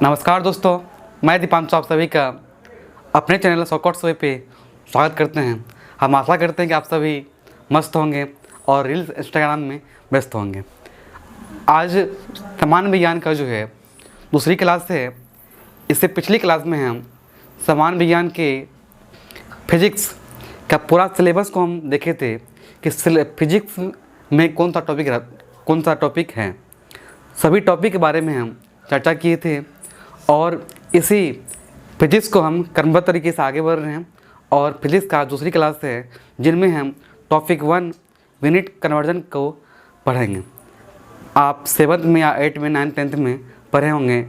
नमस्कार दोस्तों, मैं दीपांशु आप सभी का अपने चैनल शॉर्टकट शो पे स्वागत करते हैं। हम आशा करते हैं कि आप सभी मस्त होंगे और रील्स इंस्टाग्राम में व्यस्त होंगे। आज सामान्य विज्ञान का जो है दूसरी क्लास है। इससे पिछली क्लास में हम सामान्य विज्ञान के फिजिक्स का पूरा सिलेबस को हम देखे थे कि फिजिक्स में कौन सा टॉपिक है। सभी टॉपिक के बारे में हम चर्चा किए थे और इसी फिजिक्स को हम क्रमबद्ध तरीके से आगे बढ़ रहे हैं। और फिजिक्स का दूसरी क्लास है जिनमें हम टॉपिक 1 यूनिट कन्वर्जन को पढ़ेंगे। आप 7th में या 8th में 9th 10th में पढ़े होंगे।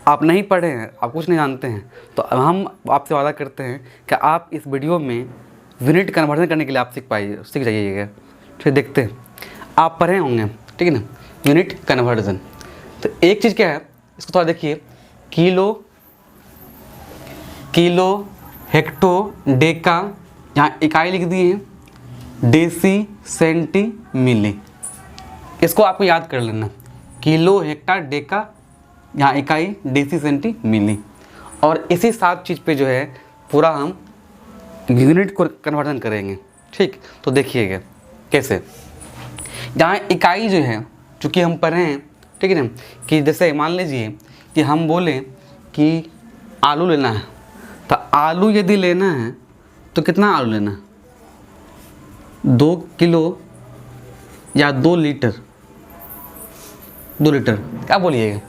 आप नहीं पढ़े हैं, आप कुछ नहीं जानते हैं, तो हम आपसे वादा करते हैं कि आप इस वीडियो में यूनिट कन्वर्जन करने के लिए आप सीख जाइएगा। फिर देखते हैं, आप पढ़े होंगे, ठीक है ना, यूनिट कन्वर्जन। तो एक चीज़ क्या है, इसको थोड़ा देखिए। किलो हेक्टो डेका, यहाँ इकाई लिख दिए हैं, डेसी सेंटी मिली। इसको आपको याद कर लेना। किलो हेक्टा डेका, यहाँ इकाई डेसी सेंटी मिली। और इसी 7 चीज़ पे जो है पूरा हम यूनिट को कन्वर्जन करेंगे। ठीक, तो देखिएगा कैसे। यहाँ इकाई जो है, चूँकि हम पढ़े हैं, ठीक है ना, कि जैसे मान लीजिए कि हम बोले कि आलू लेना है, तो आलू यदि लेना है तो कितना आलू लेना है? 2 किलो या 2 लीटर? 2 लीटर क्या बोलिएगा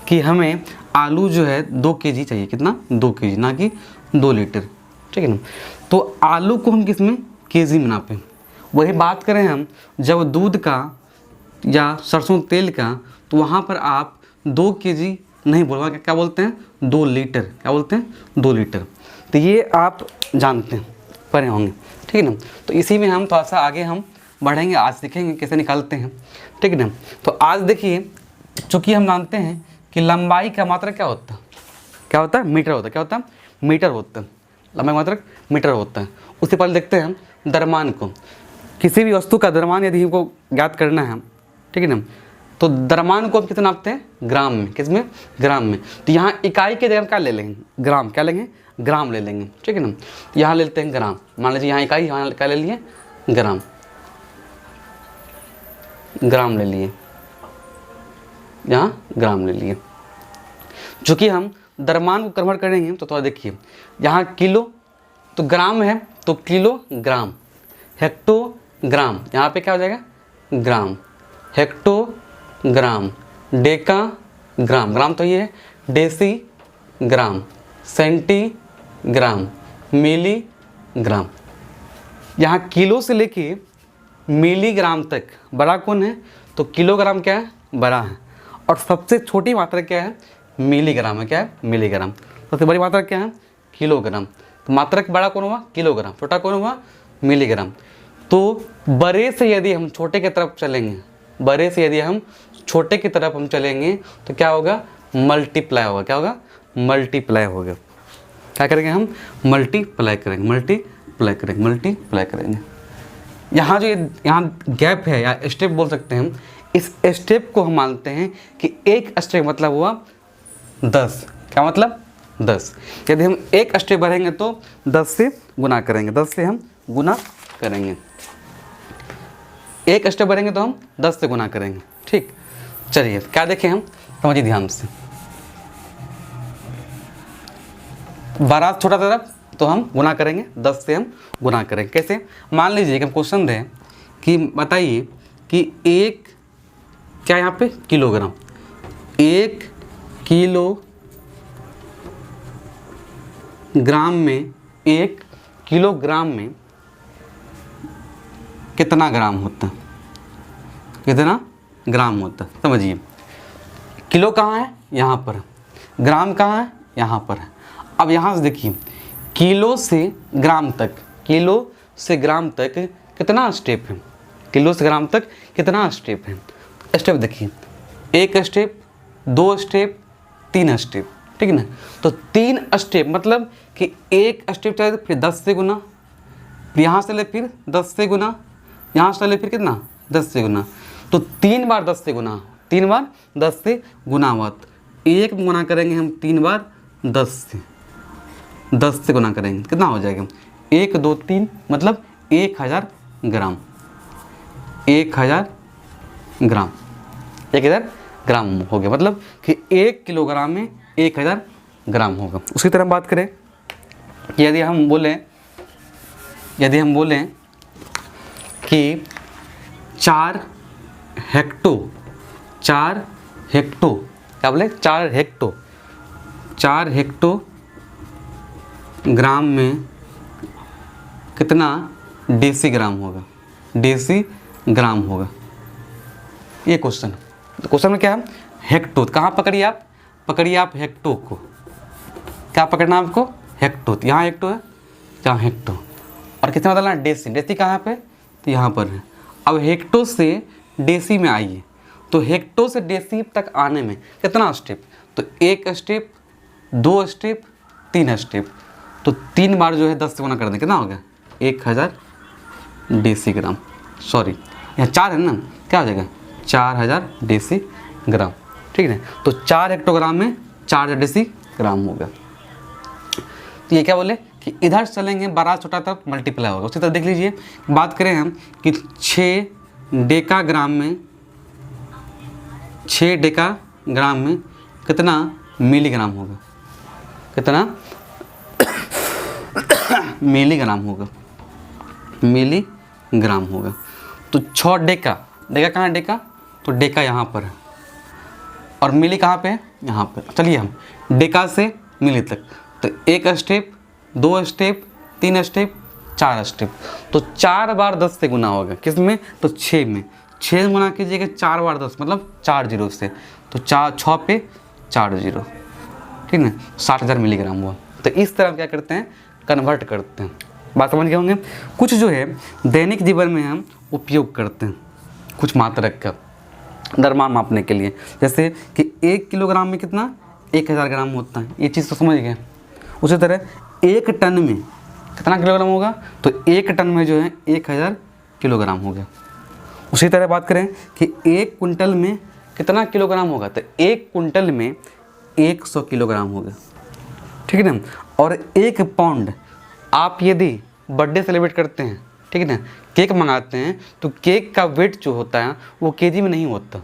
कि हमें आलू जो है 2 केजी चाहिए। कितना? 2 केजी, ना कि 2 लीटर, ठीक है ना। तो आलू को हम किस में? केजी में नापें। वही बात करें हम जब दूध का या सरसों तेल का, तो वहाँ पर आप 2 केजी नहीं बोलवा, क्या बोलते हैं? 2 लीटर। क्या बोलते हैं? 2 लीटर। तो ये आप जानते हैं, पढ़े होंगे, ठीक है ना। तो इसी में हम थोड़ा सा आगे हम बढ़ेंगे, आज सीखेंगे कैसे निकालते हैं, ठीक है ना। तो आज देखिए, चूँकि हम जानते हैं कि लंबाई का मात्रक क्या होता है? क्या होता है? मीटर होता है। क्या होता है? मीटर होता है। लंबाई का मात्रक मीटर होता है। उससे पहले देखते हैं हम द्रव्यमान को। किसी भी वस्तु का द्रव्यमान यदि हमको ज्ञात करना है, ठीक है ना, तो द्रव्यमान को हम कितना नापते हैं? ग्राम में। किस में? ग्राम में। तो यहाँ इकाई के जगह क्या ले लेंगे? ग्राम। क्या लेंगे? ग्राम ले लेंगे, ठीक है ना। तो यहाँ ले लेते हैं ग्राम। मान लीजिए यहाँ इकाई, यहाँ क्या ले लिए? ग्राम। ग्राम ले लिए, यहाँ ग्राम ले लिए। चूँकि हम द्रव्यमान को कन्वर्ट करेंगे तो थोड़ा देखिए, यहाँ किलो तो ग्राम है, तो किलो ग्राम। हेक्टो ग्राम, यहाँ पे क्या हो जाएगा? ग्राम। हेक्टो ग्राम। डेका ग्राम, ग्राम तो ये है। डेसी ग्राम। सेंटी ग्राम। मिली ग्राम। यहाँ किलो से लेके मिलीग्राम तक बड़ा कौन है? तो किलोग्राम क्या है? बड़ा है। और सबसे छोटी मात्रा क्या है? मिलीग्राम है। क्या है? मिलीग्राम। सबसे बड़ी मात्रा क्या है? किलोग्राम। तो मात्रक बड़ा कौन हुआ? किलोग्राम। छोटा कौन हुआ? मिलीग्राम। तो बड़े से यदि हम छोटे की तरफ चलेंगे, बड़े से यदि हम छोटे की तरफ हम चलेंगे तो क्या होगा? मल्टीप्लाई होगा। क्या होगा? मल्टीप्लाई होगा। क्या करेंगे हम? मल्टीप्लाई करेंगे। मल्टीप्लाई करेंगे। मल्टीप्लाई करेंगे। यहाँ जो यहाँ गैप है या स्टेप बोल सकते हैं हम, इस स्टेप को हम मानते हैं कि एक स्टेप मतलब हुआ 10। क्या मतलब? 10। यदि हम एक स्टेप बढ़ेंगे तो 10 से गुना करेंगे। 10 से हम गुना करेंगे। एक स्टेप बढ़ेंगे तो हम 10 से गुना करेंगे। ठीक, चलिए क्या देखें हम, समझिए ध्यान से। 12 छोटा तरफ तो हम गुना करेंगे, 10 से हम गुना करेंगे। कैसे? मान लीजिए कि हम क्वेश्चन दें कि बताइए कि एक क्या यहाँ पे किलोग्राम, 1 किलोग्राम में, 1 किलोग्राम में कितना ग्राम होता है? कितना ग्राम होता है? समझिए, किलो कहाँ है? यहाँ पर। ग्राम कहाँ है? यहाँ पर है। अब यहाँ से देखिए, किलो से ग्राम तक, किलो से ग्राम तक कितना स्टेप है? किलो से ग्राम तक कितना स्टेप है? स्टेप देखिए, 1 स्टेप, 2 स्टेप, 3 स्टेप, ठीक है ना। तो 3 स्टेप मतलब कि 1 स्टेप चले फिर 10 से गुना, यहाँ से ले फिर 10 से गुना, यहाँ से ले फिर कितना? 10 से गुना। तो 3 बार 10 से गुना, 3 बार 10 से गुना हुआ। 1 गुना करेंगे हम 3 बार 10 से, 10 से गुना करेंगे कितना हो जाएगा 1 2 3 मतलब 1000 ग्राम, 1000 ग्राम, 1000 ग्राम हो गया। मतलब कि 1 किलोग्राम में 1000 ग्राम होगा। उसी तरह हम बात करें कि यदि हम बोलें कि 4 हेक्टो क्या बोले 4 हेक्टो ग्राम में कितना डेसीग्राम होगा, ये क्वेश्चन। तो क्वेश्चन में क्या है हेक्टो, कहाँ पकड़िए आप हेक्टो को, क्या पकड़ना आपको हेक्टो, यहाँ हेक्टो है, यहाँ हेक्टो, और कितना बदलना डेसी कहाँ पे तो यहाँ पर है। अब हेक्टो से डेसी में आइए, तो हेक्टो से डेसी तक आने में कितना स्टेप, तो 1 स्टेप 2 स्टेप 3 स्टेप, तो 3 बार जो है 10 से गुना कर दें कितना हो गया 1000 डेसीग्राम, सॉरी यहाँ 4 है ना, क्या हो जाएगा 4000 डेसीग्राम, ठीक है। तो 4 हेक्टोग्राम में 4000 डेसीग्राम होगा। तो ये क्या बोले कि इधर चलेंगे बड़ा छोटा तब मल्टीप्लाई होगा। उसी तरह देख लीजिए, बात करें हम कि 6 डेकाग्राम में कितना मिलीग्राम होगा, कितना मिलीग्राम होगा। तो 6 डेका कहाँ है डेका, तो डेका यहाँ पर है और मिली कहाँ पे है यहाँ पर। चलिए हम डेका से मिली तक, तो 1 स्टेप 2 स्टेप 3 स्टेप 4 स्टेप, तो 4 बार 10 से गुना होगा किसमें, तो 6 में। 6 गुना कीजिएगा 4 बार 10 मतलब 4 जीरो से, तो 6 पे 4 जीरो, ठीक है, 60,000 मिलीग्राम हुआ। तो इस तरह हम क्या करते हैं कन्वर्ट करते हैं, बात समझ गए होंगे। कुछ जो है दैनिक जीवन में हम उपयोग करते हैं कुछ मात्रक का द्रव्यमान मापने के लिए, जैसे कि 1 किलोग्राम में कितना 1000 ग्राम होता है, ये चीज़ तो समझ गए। उसी तरह 1 टन में कितना किलोग्राम होगा, तो 1 टन में जो है 1000 किलोग्राम हो गया। उसी तरह बात करें कि 1 कुंटल में कितना किलोग्राम होगा, तो 1 कुंटल में 100 किलोग्राम होगा, ठीक है ना। और 1 पाउंड, आप यदि बर्थडे सेलिब्रेट करते हैं, ठीक है ना, केक मंगाते हैं, तो केक का वेट जो होता है वो केजी में नहीं होता,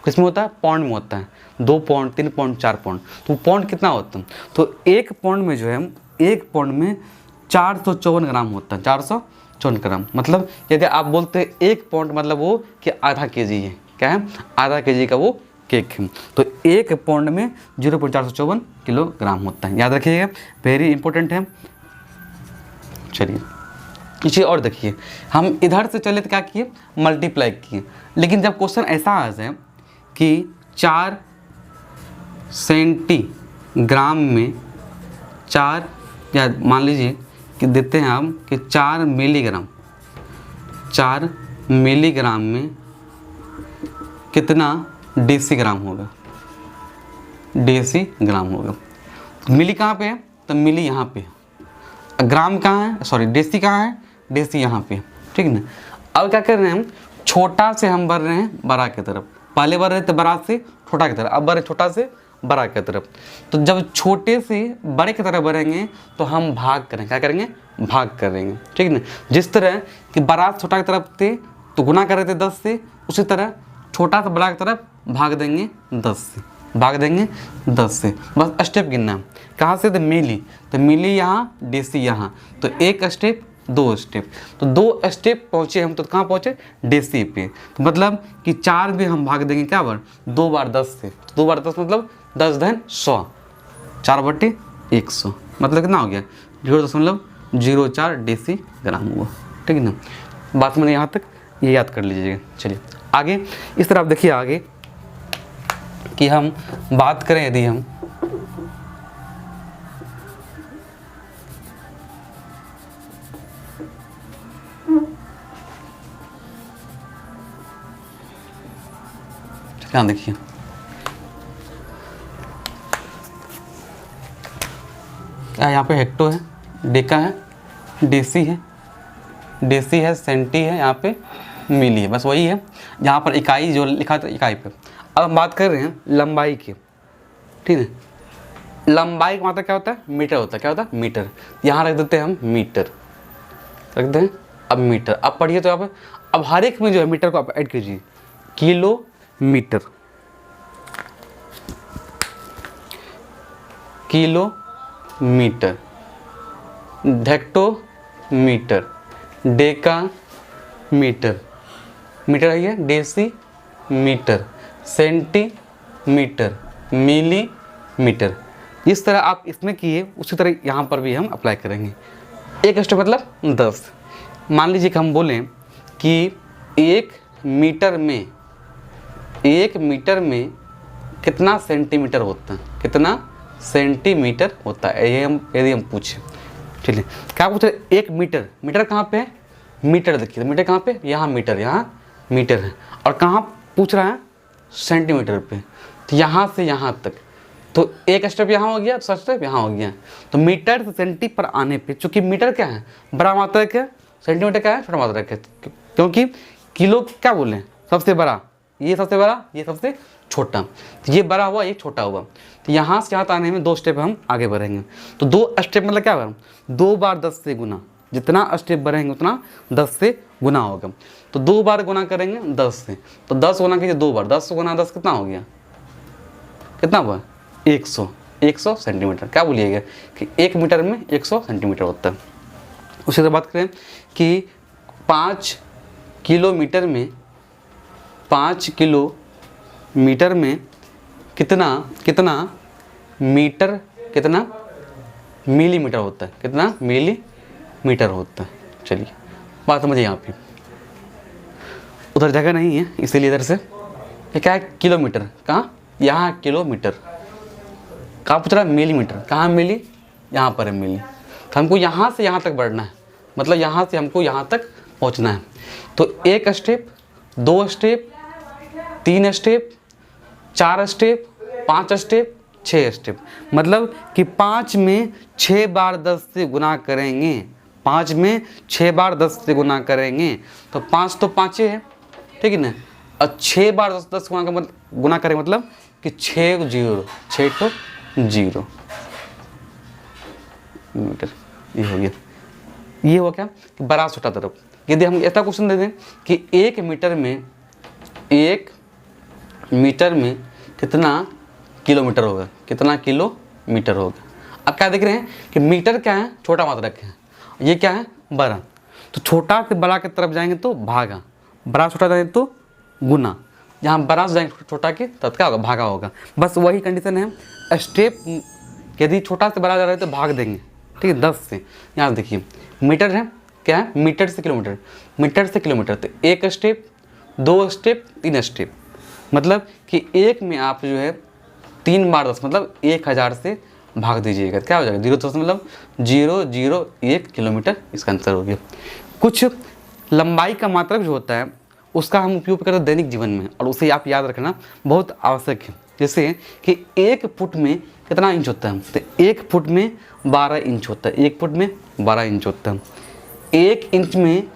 किसमें होता है पाउंड में होता है, 2 पाउंड 3 पाउंड 4 पाउंड, तो पाउंड कितना होता है, तो 1 पाउंड में जो है 1 पाउंड में 454 ग्राम होता है, 454 ग्राम। मतलब यदि आप बोलते हैं 1 पाउंड मतलब वो कि आधा केजी है, क्या है आधा केजी का वो केक है, तो 1 पाउंड में 0.454 किलोग्राम होता है, याद रखिएगा, वेरी इंपॉर्टेंट है। चलिए इसे और देखिए, हम इधर से चले तो क्या किए मल्टीप्लाई किए, लेकिन जब क्वेश्चन ऐसा आ जाए कि 4 सेंटीग्राम में 4, या मान लीजिए कि देते हैं हम कि 4 मिलीग्राम में कितना डेसीग्राम होगा, मिली कहाँ पे है, तो मिली यहाँ पे है, ग्राम कहाँ है, सॉरी डेसी कहाँ है, डेसी यहाँ पे, ठीक है ना। अब क्या कर रहे हैं हम, छोटा से हम बढ़ रहे हैं बड़ा की तरफ, पहले बढ़ रहे थे बड़ा से छोटा की तरफ, अब बढ़ रहे छोटा से बड़ा की तरफ। तो जब छोटे से बड़े की तरफ बढ़ेंगे तो हम भाग करेंगे, क्या करेंगे भाग करेंगे, ठीक है ना। जिस तरह कि बड़ा छोटा की तरफ थे तो गुना कर रहे थे 10 से, उसी तरह छोटा से बड़ा की तरफ भाग देंगे 10 से, बस स्टेप गिनना है। कहाँ से, तो मिली यहाँ डेसी यहाँ, तो 1 स्टेप 2 स्टेप, तो 2 स्टेप पहुँचे हम, तो कहाँ पहुँचे डेसी पे। तो मतलब कि 4 भी हम भाग देंगे क्या बार, 2 बार 10 से, 2 बार 10 मतलब 10 धन 100, 4/100 मतलब कितना हो गया 0.04 डेसीग्राम हुआ, ठीक है ना। बात मैंने यहाँ तक ये याद कर लीजिएगा। चलिए आगे इस तरह आप देखिए आगे कि हम बात करें, यदि हम क्या देखिए क्या यहाँ पे हेक्टो है, डेका है, डेसी है, सेंटी है, यहाँ पे मिली है, बस वही है। यहाँ पर इकाई जो लिखा था इकाई पे। अब हम बात कर रहे हैं लंबाई की, ठीक है। लंबाई का मात्रक क्या होता है? मीटर होता है। क्या होता है? मीटर। यहाँ रख देते हैं हम मीटर, रख दें। अब मीटर, अब पढ़िए तो आप, अब हर एक में जो है मीटर को आप ऐड कीजिए। Kilometre, kilometre, hectometre, decametre, metre है ये, डेसीमीटर, सेंटीमीटर, मिलीमीटर। इस तरह आप इसमें किए उसी तरह यहाँ पर भी हम अप्लाई करेंगे। एक स्टेप मतलब 10। मान लीजिए कि हम बोलें कि 1 मीटर में कितना सेंटीमीटर होता है, कितना सेंटीमीटर होता है, ये हम यदि हम पूछें। चलिए क्या पूछ रहे? 1 मीटर, मीटर कहाँ पे है? मीटर देखिए, मीटर कहाँ पे? यहाँ मीटर, यहाँ मीटर है। और कहाँ पूछ रहा है? सेंटीमीटर पे। तो यहाँ से यहाँ तक, तो एक स्टेप यहाँ हो गया, दूसरा स्टेप यहाँ हो गया। तो मीटर से सेंटी पर आने पे, चूँकि मीटर क्या है? बड़ा मात्रक है, सेंटीमीटर क्या है? छोटा मात्रक है। क्योंकि किलो क्या बोले? सबसे बड़ा, ये सबसे बड़ा, ये सबसे छोटा। तो ये बड़ा हुआ, ये छोटा हुआ। तो यहाँ से यहाँ आने में 2 स्टेप हम आगे बढ़ेंगे। तो 2 स्टेप मतलब क्या होगा? 2 बार 10 से गुना, जितना स्टेप बढ़ेंगे उतना 10 से गुना होगा। तो 2 बार गुना करेंगे 10 से, तो 10 गुना कीजिए 2 बार, 10 गुना 10 कितना हो गया? कितना हुआ? 100 सेंटीमीटर। क्या बोलिएगा कि 1 मीटर में 100 सेंटीमीटर होता है। उसी तरह बात करें कि 5 किलोमीटर में, 5 किलोमीटर में कितना मीटर, कितना मिलीमीटर होता है, कितना मिलीमीटर होता है। चलिए बात समझिए। यहाँ पे उधर जगह नहीं है इसीलिए इधर से ये क्या है? किलोमीटर। कहाँ? यहाँ किलोमीटर। कहाँ पूछ रहा है? मिलीमीटर। कहाँ मिली? यहाँ पर है मिली। तो हमको यहाँ से यहाँ तक बढ़ना है, मतलब यहाँ से हमको यहाँ तक पहुँचना है। तो 1 step, 2 step, 3 step, 4 step, 5 step, 6 step. मतलब कि 5 में 6 बार 10 से गुना करेंगे, 5 में 6 बार 10 से गुना करेंगे तो 5 तो 5 है, ठीक है ना। और 6 बार 10 गुना करेंगे मतलब कि 6 0, 6 तो 0 मीटर। ये हो गया। ये हुआ क्या कि बड़ा छोटा तरफ। यदि हम ऐसा क्वेश्चन दे दें कि 1 मीटर में कितना किलोमीटर होगा, कितना किलोमीटर होगा। अब क्या देख रहे हैं कि मीटर क्या है? छोटा मात्रक है, ये क्या है? बड़ा। तो छोटा से बड़ा की तरफ जाएंगे तो भागा, बड़ा छोटा जाएंगे तो गुना, जहाँ बड़ा से जाएंगे छोटा की तब क्या होगा? भागा होगा। बस वही कंडीशन है। स्टेप यदि छोटा से बड़ा जा रहा है तो भाग देंगे, ठीक है, 10 से। यहाँ देखिए मीटर है, क्या है? मीटर से किलोमीटर, मीटर से किलोमीटर। तो 1 स्टेप, 2 स्टेप, 3 स्टेप, मतलब कि 1 में आप जो है 3 बार 10 मतलब 1000 से भाग दीजिएगा। क्या हो जाएगा? 0.001 किलोमीटर इसका आंसर हो गया। कुछ लंबाई का मात्रक जो होता है उसका हम उपयोग करते हैं दैनिक जीवन में, और उसे आप याद रखना बहुत आवश्यक है। जैसे कि 1 फुट में कितना इंच होता है? तो 1 फुट में 12 इंच होता है, 1 फुट में 12 इंच होता है। 1 इंच में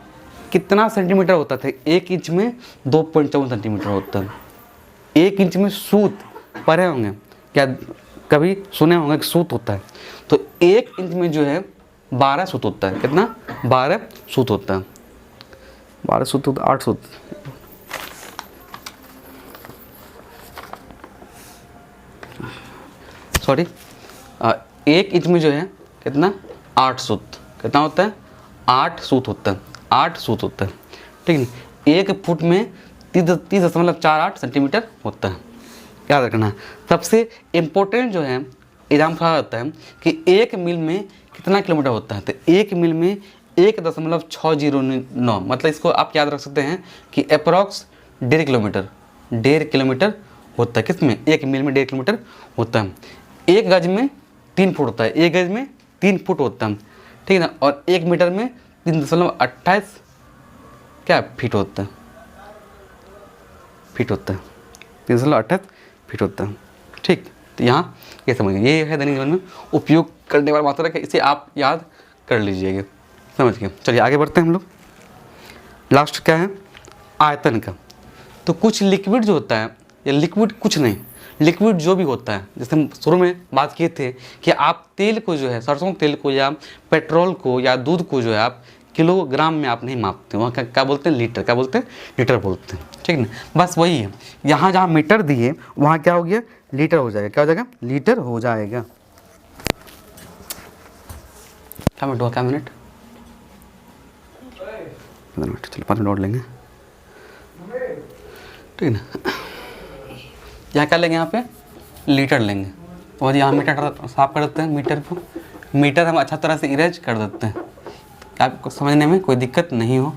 कितना सेंटीमीटर होता था? 1 इंच में 2.54 सेंटीमीटर होता है। 1 इंच में सूत पढ़े होंगे, क्या कभी सुने होंगे कि सूत होता है? तो 1 इंच में जो है 12 सूत होता है। कितना? 12 सूत होता है। 12 सूत होता है, 8 सूत। सॉरी, 1 इंच में जो है कितना? 8 सूत। कितना होता है? 8 सूत होता है, 8 सूत होता है, ठीक है। 1 फुट में 30.48 सेंटीमीटर होता है। याद रखना। सबसे इम्पोर्टेंट जो है एग्जाम खड़ा रहता है कि 1 मील में कितना किलोमीटर होता है? तो 1 मील में 1.609, मतलब इसको आप याद रख सकते हैं कि अप्रॉक्स 1.5 किलोमीटर होता है। किसमें? 1 मील में 1.5 किलोमीटर होता है। 1 गज में 3 फुट होता है, 1 गज में 3 फुट होता है, ठीक है ना। और 1 मीटर में 3.28 क्या फीट होता है? फीट होता है, 3.28 फीट होता है, ठीक। तो यहाँ ये समझिए, ये है दैनिक जीवन में उपयोग करने वाला मात्रक है, इसे आप याद कर लीजिएगा, समझ गए। चलिए आगे बढ़ते हैं हम लोग। लास्ट क्या है? आयतन का। तो कुछ लिक्विड जो होता है, या लिक्विड कुछ नहीं, लिक्विड जो भी होता है, जैसे हम शुरू में बात किए थे कि आप तेल को जो है, सरसों तेल को या पेट्रोल को या दूध को जो है आप किलोग्राम में आप नहीं मापते, वहाँ क्या बोलते हैं, लीटर, क्या बोलते हैं, लीटर बोलते हैं, ठीक है। बस वही है, यहाँ जहाँ मीटर दिए वहाँ क्या हो गया, लीटर हो जाएगा, क्या हो जाएगा, लीटर हो जाएगा। क्या मिनट हुआ, क्या मिनट, 15 मिनट, चलो 5 मिनट और लेंगे, ठीक है ना। यहाँ क्या लेंगे, यहाँ पे लीटर लेंगे, और यहाँ मीटर साफ कर देते हैं, मीटर को, मीटर हम अच्छा तरह से इरेज कर देते हैं, आपको समझने में कोई दिक्कत नहीं हो।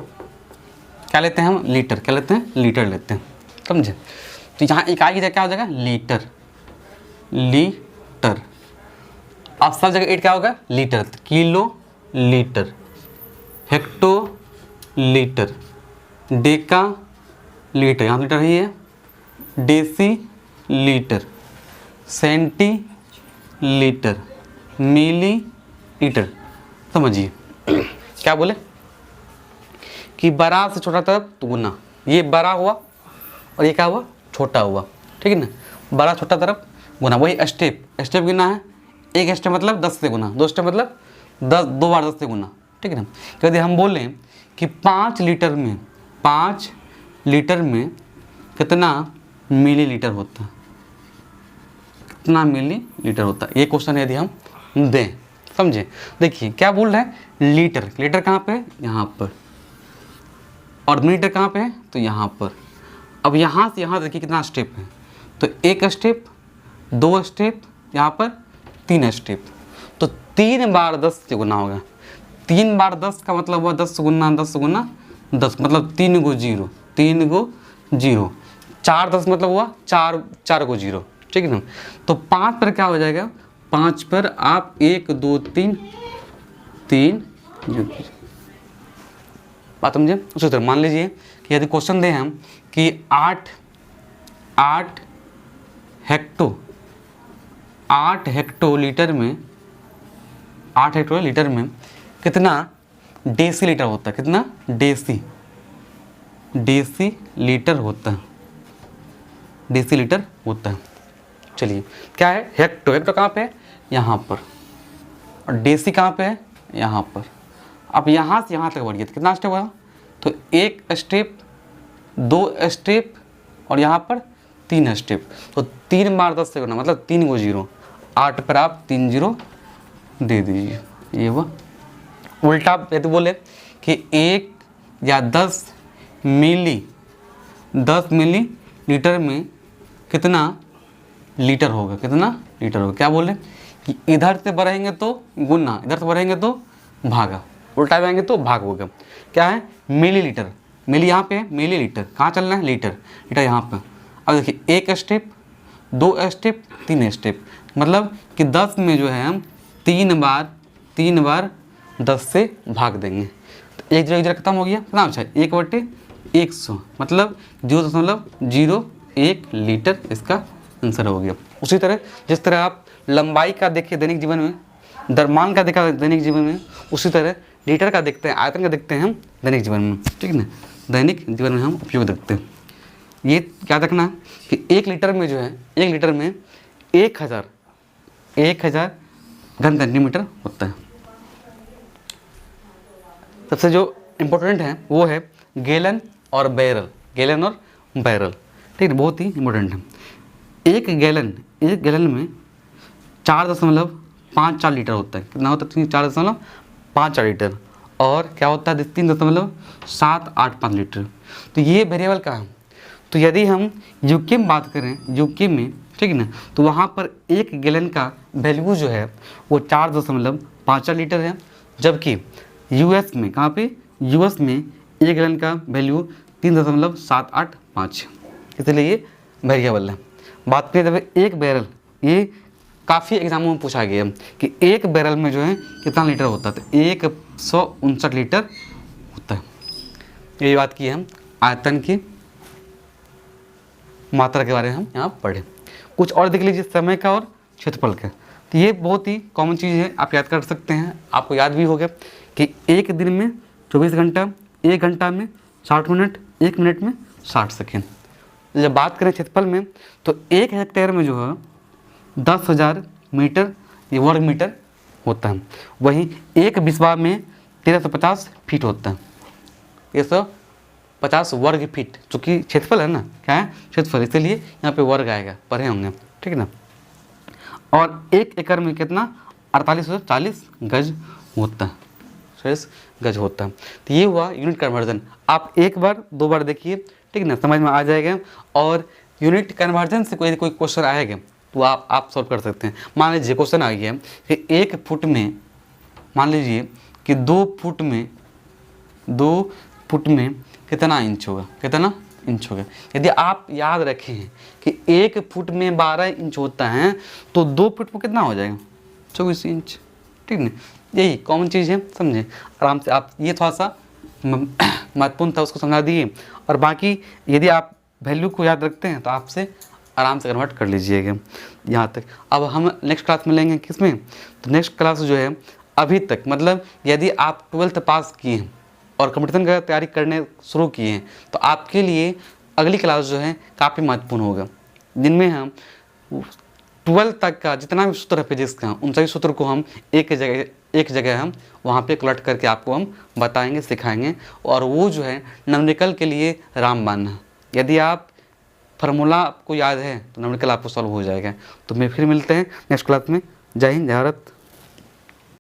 क्या लेते हैं हम, लीटर, क्या लेते हैं, लीटर लेते हैं, समझे। तो यहाँ इकाई की जगह क्या हो जाएगा, लीटर, लीटर। अब सब जगह 8 क्या होगा, litre, kilo litre, hecto litre, Deka litre, यहाँ लीटर ही है, डेसी लीटर, सेंटी लीटर, मिली लीटर। समझिए क्या बोले कि बड़ा से छोटा तरफ तो गुना, ये बड़ा हुआ और ये क्या हुआ, छोटा हुआ, ठीक है ना। बड़ा छोटा तरफ गुना, वही स्टेप, स्टेप गिना है, एक स्टेप मतलब 10 से गुना, 2 स्टेप मतलब 10, 2 बार 10 से गुना, ठीक है ना। यदि हम बोलें कि 5 लीटर में, 5 लीटर में कितना मिलीलीटर होता है, कितना मिलीलीटर होता है, ये क्वेश्चन यदि हम दें, समझे। देखिए क्या बोल रहे हैं, लीटर, लीटर कहाँ पे है, यहाँ पर, और मिलीलीटर कहाँ पे है, तो यहाँ पर। अब यहाँ से यहाँ देखिए कितना स्टेप है, तो 1 स्टेप, 2 स्टेप, यहाँ पर 3 स्टेप, तो 3 बार 10 से गुना होगा। 3 बार 10 का मतलब हुआ 10 गुना 10 गुना 10, मतलब 3 गो 0, 3 गो 0, 4 10 मतलब हुआ 4 को 0, ठीक है ना। तो 5 पर क्या हो जाएगा, 5 पर आप 1 2 3 बात समझे। उसी तरह मान लीजिए कि यदि क्वेश्चन दें हम कि 8 हेक्टोलीटर में, 8 हेक्टोलीटर में कितना डेसी लीटर होता है, कितना डेसी लीटर होता है, डेसी लीटर होता है। चलिए क्या है, हेक्टो, हेक्टो कहाँ पे है, यहाँ पर, और डेसी कहाँ पे है, यहाँ पर। अब यहाँ से यहाँ तक बढ़िए तो कितना स्टेप हुआ, तो 1 स्टेप, 2 स्टेप, और यहाँ पर 3 स्टेप, तो 3 बार 10 से गुना मतलब 3 गो 0, 8 पर आप 3 0 दे दीजिए, ये हुआ। उल्टा यदि बोले कि 1 या 10 मिलीलीटर में कितना लीटर होगा, कितना लीटर होगा। क्या बोले कि इधर से बढ़ेंगे तो गुना, इधर से बढ़ेंगे तो भागा, उल्टा जाएंगे तो भाग होगा। क्या है, मिलीलीटर, मिली यहाँ पे है, मिलीलीटर कहाँ चलना है, लीटर, लीटर यहाँ पे। अब देखिए 1 स्टेप, 2 स्टेप, 3 स्टेप, मतलब कि 10 में जो है हम 3 बार 10 से भाग देंगे, तो 1 0 खत्म हो गया, कितना अच्छा 1/100, मतलब 0.01 लीटर इसका आंसर हो गया। उसी तरह जिस तरह आप लंबाई का देखें दैनिक जीवन में, द्रव्यमान का देखा दैनिक जीवन में, उसी तरह लीटर का देखते हैं, आयतन का देखते हैं हम दैनिक जीवन में, ठीक है ना। दैनिक जीवन में हम उपयोग देखते हैं। ये क्या रखना है कि 1 लीटर में जो है, 1 लीटर में 1000 घन सेंटीमीटर होता है। सबसे जो इम्पोर्टेंट है वो है गैलन और बैरल, गैलन और बैरल, ठीक है, बहुत ही इम्पोर्टेंट है। एक गैलन में 4.54 लीटर होता है, कितना होता है, 4.54 लीटर, और क्या होता है 3.785 लीटर। तो ये वेरिएबल का है। तो यदि हम यूके में बात करें, यूके में, ठीक है ना, तो वहाँ पर 1 गैलन का वैल्यू जो है वो 4.54 लीटर है, जबकि यूएस में, कहाँ पे, यूएस में 1 गैलन का वैल्यू 3.785, इसलिए ये वेरिएबल है। बात करें जब 1 बैरल, ये काफ़ी एग्जामों में पूछा गया कि 1 बैरल में जो है कितना लीटर होता है, तो 159 लीटर होता है। ये बात की हम आयतन की मात्रा के बारे में हम यहाँ पढ़े। कुछ और देख लीजिए, समय का और क्षेत्रफल का। तो ये बहुत ही कॉमन चीज़ है, आप याद कर सकते हैं, आपको याद भी होगा कि 1 दिन में 24 घंटा, 1 घंटा में 60 मिनट, 1 मिनट में 60 सेकेंड। जब बात करें क्षेत्रफल में तो 1 हेक्टेयर में जो है 10,000 मीटर ये वर्ग मीटर होता है। वहीं 1 बिस्वा में 1350 फीट होता है। 150 वर्ग फीट, चूँकि क्षेत्रफल है ना, क्या है क्षेत्रफल, इसलिए यहाँ पे वर्ग आएगा, पढ़े होंगे, ठीक है ना। और 1 एकड़ में कितना 4840 गज होता है, 40 गज होता है। तो ये हुआ यूनिट कन्वर्जन। आप एक बार 2 बार देखिए, ठीक है ना, समझ में आ जाएगा। और यूनिट कन्वर्जन से कोई क्वेश्चन आएगा तो आप सॉल्व कर सकते हैं। मान लीजिए क्वेश्चन आ गया कि 1 फुट में, मान लीजिए कि 2 फुट में कितना इंच होगा, कितना इंच होगा। यदि आप याद रखें कि 1 फुट में 12 इंच होता है तो 2 फुट में कितना हो जाएगा 24 इंच, ठीक है। यही कॉमन चीज़ है, समझे आराम से। आप ये थोड़ा सा महत्वपूर्ण था, उसको समझा दिए। और बाकी यदि आप वैल्यू को याद रखते हैं तो आपसे आराम से कन्वर्ट कर लीजिएगा यहाँ तक। अब हम नेक्स्ट क्लास में लेंगे किसमें, तो नेक्स्ट क्लास जो है अभी तक, मतलब यदि आप 12th पास किए हैं और कंपटीशन का तैयारी करने शुरू किए हैं तो आपके लिए अगली क्लास जो है काफ़ी महत्वपूर्ण होगा, जिनमें हम 12 तक का जितना भी सूत्र है फिजिक्स का, उन सभी सूत्र को हम एक जगह हम वहाँ पे कलेक्ट करके आपको हम बताएंगे, सिखाएंगे। और वो जो है न्यूमेरिकल के लिए रामबाण है। यदि आप फार्मूला आपको याद है तो न्यूमेरिकल आपको सॉल्व हो जाएगा। तो मैं फिर मिलते हैं नेक्स्ट क्लास में। जय हिंद, जय भारत।